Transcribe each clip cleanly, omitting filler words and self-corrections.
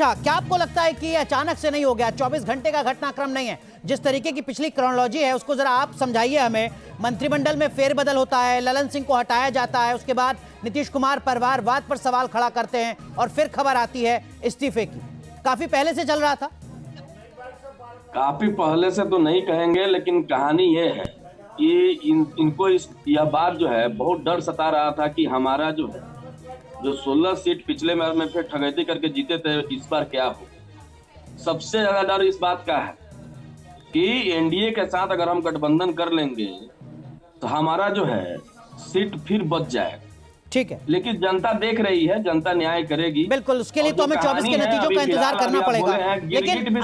अच्छा, क्या आपको लगता है कि ये अचानक से नहीं हो गया, 24 घंटे का घटनाक्रम नहीं है? जिस तरीके की पिछली क्रोनोलॉजी है उसको जरा आप समझाइए हमें। मंत्रिमंडल में फेरबदल होता है, ललन सिंह को हटाया जाता है, उसके बाद नीतीश कुमार परिवारवाद पर सवाल खड़ा करते हैं और फिर खबर आती है इस्तीफे की। काफी पहले से चल रहा था। काफी पहले से तो नहीं कहेंगे, लेकिन कहानी ये है कि इनको यह बात जो है बहुत डर सता रहा था कि हमारा जो है जो 16 सीट पिछले बार में फिर ठगैती करके जीते थे, इस बार क्या हो। सबसे ज्यादा डर इस बात का है कि एनडीए के साथ अगर हम गठबंधन कर लेंगे तो हमारा जो है सीट फिर बच जाएगा। ठीक है, लेकिन जनता देख रही है, जनता न्याय करेगी। बिल्कुल, उसके लिए तो हमें 24 के नतीजों का इंतजार करना पड़ेगा। लेकिन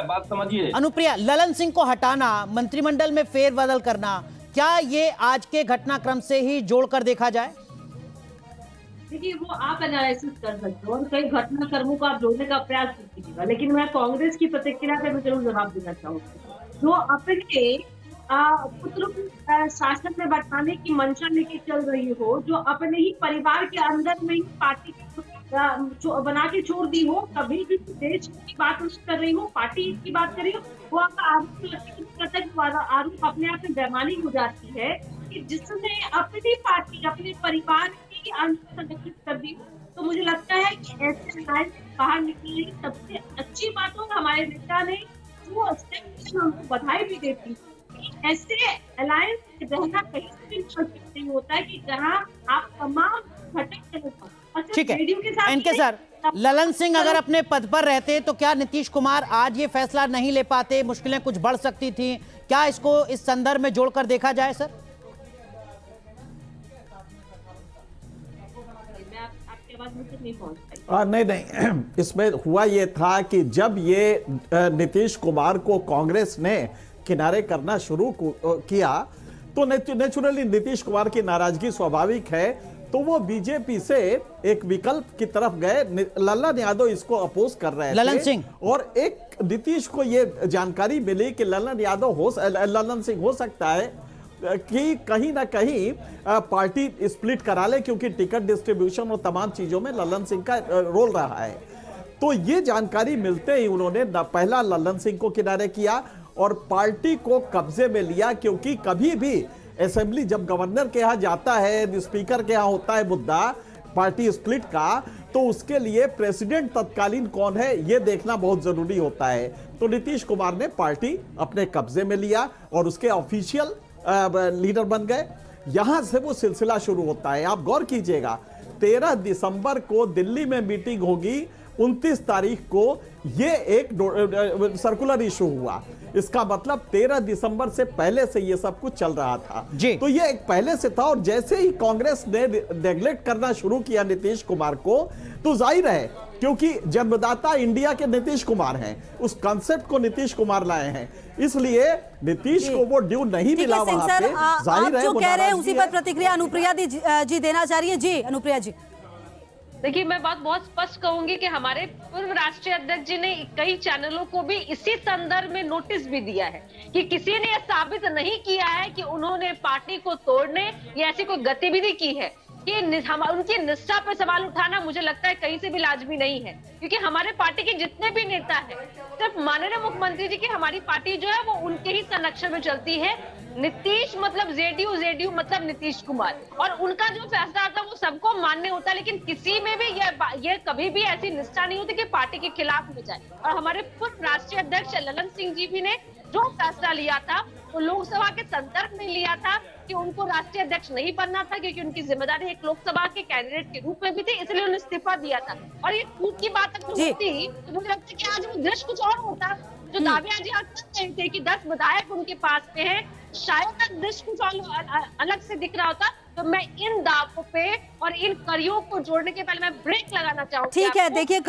बात समझिए, अनुप्रिया, ललन सिंह को हटाना, मंत्रिमंडल में फेरबदल करना, क्या ये आज के घटनाक्रम से ही जोड़कर देखा जाए? देखिए, वो आप एनालिसिस कर सकते हो और कई घटनाक्रमों को आप जोड़ने का प्रयास कीजिएगा, लेकिन मैं कांग्रेस की प्रतिक्रिया पे जरूर जवाब देना चाहूंगी। जो अपने पुत्र को शासन में बैठाने की मंशा लेके चल रही हो, जो अपने ही परिवार के अंदर में ही पार्टी बना के छोड़ दी हो, कभी भी देश की बात कर रही हो, पार्टी की बात कर रही हो, वो आपका आरोप अपने आप में बेईमानी हो जाती है कि जिसने अपनी पार्टी अपने परिवार की संगठित कर दी। तो मुझे लगता है कि ऐसे लाइन बाहर निकलने की सबसे अच्छी बात हो, हमारे नेता ने जो स्टेप उनको बधाई भी देती है। ऐसे अलायंस रहना कहीं से भी नहीं होता है कि जहां आप तमाम घटक। ठीक है, इनके सर, ललन सिंह अगर अपने पद पर रहते तो क्या नीतीश कुमार आज ये फैसला नहीं ले पाते? मुश्किलें कुछ बढ़ सकती थी। क्या इसको इस संदर्भ में जोड़कर देखा जाए सर? नहीं, इसमें हुआ ये था कि जब ये नीतीश कुमार को कांग्रेस ने किनारे करना शुरू किया तो नेचुरली नीतीश कुमार की नाराजगी स्वाभाविक है, तो वो बीजेपी से एक विकल्प की तरफ गए। ललन यादव इसको अपोज कर रहे थे, ललन सिंह, और एक नीतीश को ये जानकारी मिली कि ललन सिंह हो सकता है कि कहीं ना कहीं पार्टी स्प्लिट करा ले, क्योंकि टिकट डिस्ट्रीब्यूशन और तमाम चीजों में ललन सिंह का रोल रहा है। तो ये जानकारी मिलते ही उन्होंने पहला ललन सिंह को किनारे किया और पार्टी को कब्जे में लिया, क्योंकि कभी भी असेंबली जब गवर्नर के यहाँ जाता है, स्पीकर के यहाँ होता है मुद्दा पार्टी स्प्लिट का, तो उसके लिए प्रेसिडेंट तत्कालीन कौन है ये देखना बहुत जरूरी होता है। तो नीतीश कुमार ने पार्टी अपने कब्जे में लिया और उसके ऑफिशियल लीडर बन गए। यहां से वो सिलसिला शुरू होता है। आप गौर कीजिएगा, 13 दिसंबर को दिल्ली में मीटिंग होगी, 29 तारीख को ये एक सर्कुलर इशू हुआ। इसका मतलब 13 दिसंबर से पहले से ये सब कुछ चल रहा था तो ये एक पहले से था। और जैसे ही कांग्रेस ने नेग्लेक्ट करना शुरू किया नीतीश कुमार को, तो जाहिर है क्योंकि जन्मदाता इंडिया के नीतीश कुमार हैं, उस कॉन्सेप्ट को नीतीश कुमार लाए हैं, इसलिए नीतीश को वो ड्यू नहीं मिला वहां पे। जाहिर है जो कह रहे हैं उसी पर प्रतिक्रिया अनुप्रिया जी देना चाह रही है। जी अनुप्रिया जी, देखिए, मैं बात बहुत स्पष्ट कहूंगी कि हमारे पूर्व राष्ट्रीय अध्यक्ष जी ने कई चैनलों को भी इसी संदर्भ में नोटिस भी दिया है कि किसी ने यह साबित नहीं किया है कि उन्होंने पार्टी को तोड़ने या ऐसी कोई गतिविधि की है। कि उनकी निष्ठा पर सवाल उठाना मुझे लगता है कहीं से भी लाजमी नहीं है, क्योंकि हमारे पार्टी के जितने भी नेता हैं, सिर्फ माननीय मुख्यमंत्री जी की हमारी पार्टी जो है वो उनके ही संरक्षण में चलती है। नीतीश मतलब जेडीयू मतलब नीतीश कुमार, और उनका जो फैसला आता है वो सबको मान्य होता है, लेकिन किसी में भी ये कभी भी ऐसी निष्ठा नहीं होती कि पार्टी के खिलाफ हो जाए। और हमारे पूर्व राष्ट्रीय अध्यक्ष ललन सिंह जी भी ने जो फैसला लिया था वो लोकसभा के संदर्भ में लिया था कि उनको राष्ट्रीय अध्यक्ष नहीं बनना था, क्योंकि उनकी जिम्मेदारी एक लोकसभा के कैंडिडेट के रूप में भी थी, इसलिए उन्होंने इस्तीफा दिया था। और ये झूठ की बात अगर होती तो मुझे लगता है कि आज वो दृश्य कुछ और होता। जो दावे आज यहाँ कर रहे थे कि 10 विधायक उनके पास में है, शायद दृश्य कुछ अलग से दिख रहा होता। तो मैं इन दावों पे और इन कड़ियों को जोड़ने के पहले मैं ब्रेक लगाना चाहूंगी। ठीक है, देखिए